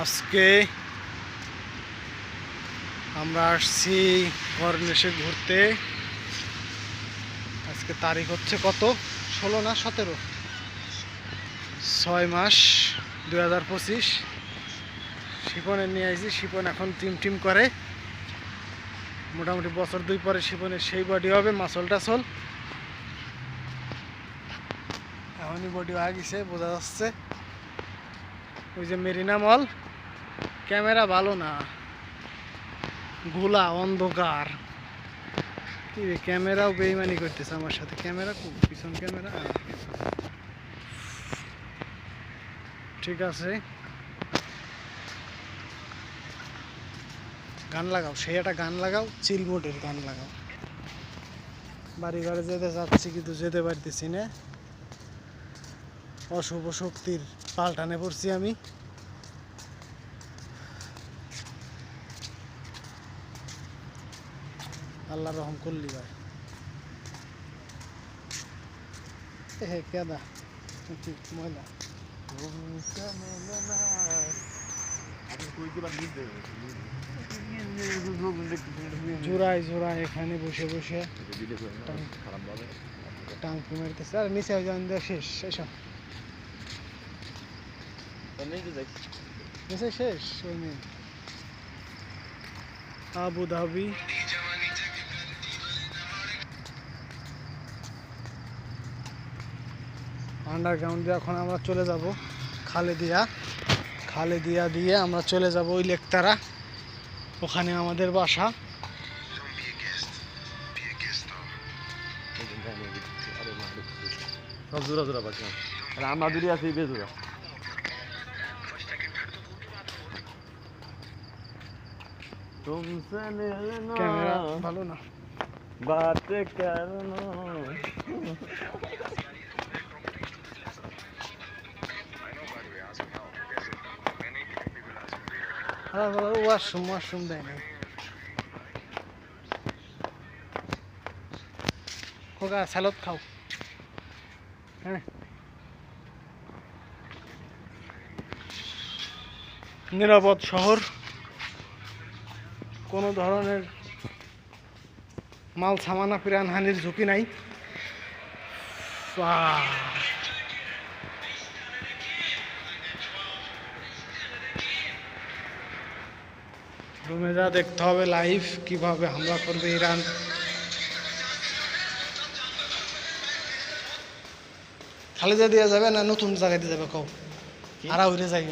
আজকে আমরা আসছি কর্নেশে ঘুরতে। আজকে তারিখ হচ্ছে কত, 16 না 17, 6 মাস 2025। শিপনে নিয়ে আসছি। শিপন এখন টিম করে, মোটামুটি বছর 2 পরে শিপনের সেই বডি হবে, মাসল টাসল। এখনই বডি হয়ে গেছে, বোঝা যাচ্ছে। ওই যে মেরিনা মল, ক্যামেরা ভালো না, গোলা অন্ধকার। কি রে, ক্যামেরাও বেইমানি করতেছে আমার সাথে। ক্যামেরা পিছন ক্যামেরা ঠিক আছে। গান লাগাও, সেই একটা গান লাগাও, চিল মোডের গান লাগাও। বাড়ি ঘরে যেতে যাচ্ছি কিন্তু যেতে পারতেছি না, অশুভ শক্তির পাল্টানে পড়ছি আমি। আল্লাহ রহম করলি ভাই। হে কেদা ময়লা জোড়ায় জোড়ায় এখানে বসে বসে টাঙ্কি মারতেছে। আর নিচে শেষ, এসব নিচে শেষ। আবু ধাবি আন্ডারগ্রাউন্ড দিয়ে এখন আমরা চলে যাব খালেদিয়া দিয়ে আমরা চলে যাব ওই লেকতারা, ওখানে আমাদের বাসা। সব জোড়া জোড়া পাখি, আমরা দূরে আছি বেজোড়া। ক্যামেরা ভালো না, বাত করনা। ওয়াশরুম দেয় না। খোকা স্যালাড খাও। হ্যাঁ, নিরাপদ শহর, কোনো ধরনের মাল সামানা প্রাণহানির ঝুঁকি নাই। রুমে যা দেখতে হবে লাইভ, কিভাবে হামলা করবে ইরান। খালেদা দিয়ে যাবে না নতুন জায়গায় দিয়ে যাবে? কও আরা উড়ে যাই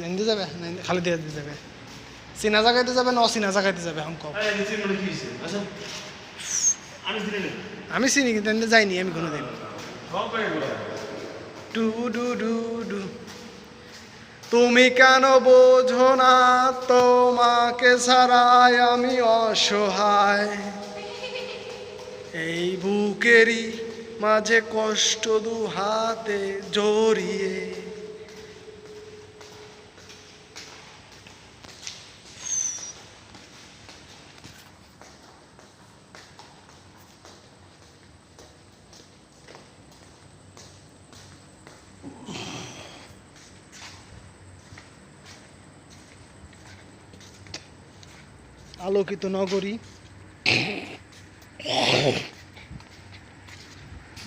হিন্দু যাবে না খালেদা দিয়ে যাবে? চীনা জায়গাতে যাবে না অচীনা জায়গাতে যাবে? হাম কও। আমি চিনি কিন্তু এনে যাইনি আমি কোনোদিন। ডু ডু ডু ডু তুমি কেন বোঝো না, তোমাকে ছাড়াই আমি অসহায়। এই বুকেরই মাঝে কষ্ট দু হাতে জড়িয়ে। আলোকিত নগরী,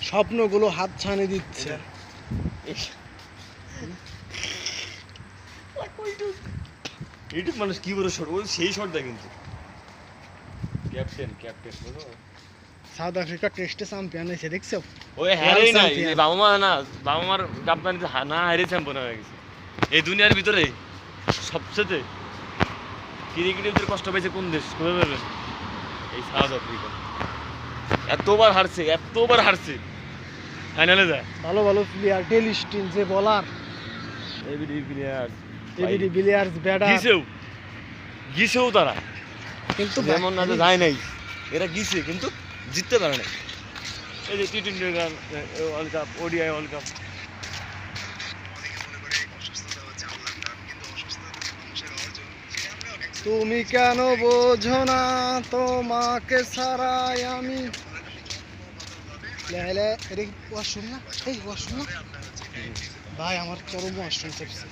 স্বপ্নগুলো হাত ছানি দিচ্ছে। ইউটিউব মানুষ কি বলে শট, ওই সেই শটটা কিন্তু ক্যাপ্টেন সাউথ আফ্রিকা টেস্টে চ্যাম্পিয়ন হয়েছে, দেখছো? ওই হারেই নাই, বাবা মার কাপ্তান না হারে চ্যাম্পিয়ন হয়ে গেছে। এই দুনিয়ার ভিতরে সবচেয়ে ক্রিকেটের কষ্ট পাইছে কোন দেশ কবে পাবেন? এই সাউথ আফ্রিকা। এতবার হারছে ফাইনালে যায়। ভালো প্লেয়ার, ডেলি স্টিন যে বলার, এবিডি প্লেয়ার ব্যাটার গিয়েছেও তারা, কিন্তু যেমন না যে যায় নাই, এরা গিয়েছে কিন্তু জিততে পারে না। এই যে টি-20 world cup, ODI world cup. তুমি কেন বোঝো না, তোমাকে ছাড়াই আমি। ওয়াশরুম না, এই ওয়াশরুম না ভাই, আমার চরম ওয়াশরুম চেপছে।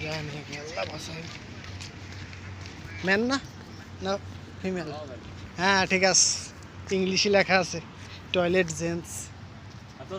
জানি কি আল্লাহ বাঁচাই। ম্যান না না ফিমেল? হ্যাঁ ঠিক আছে, ইংলিশে লেখা আছে টয়লেট জেন্টস। আচ্ছা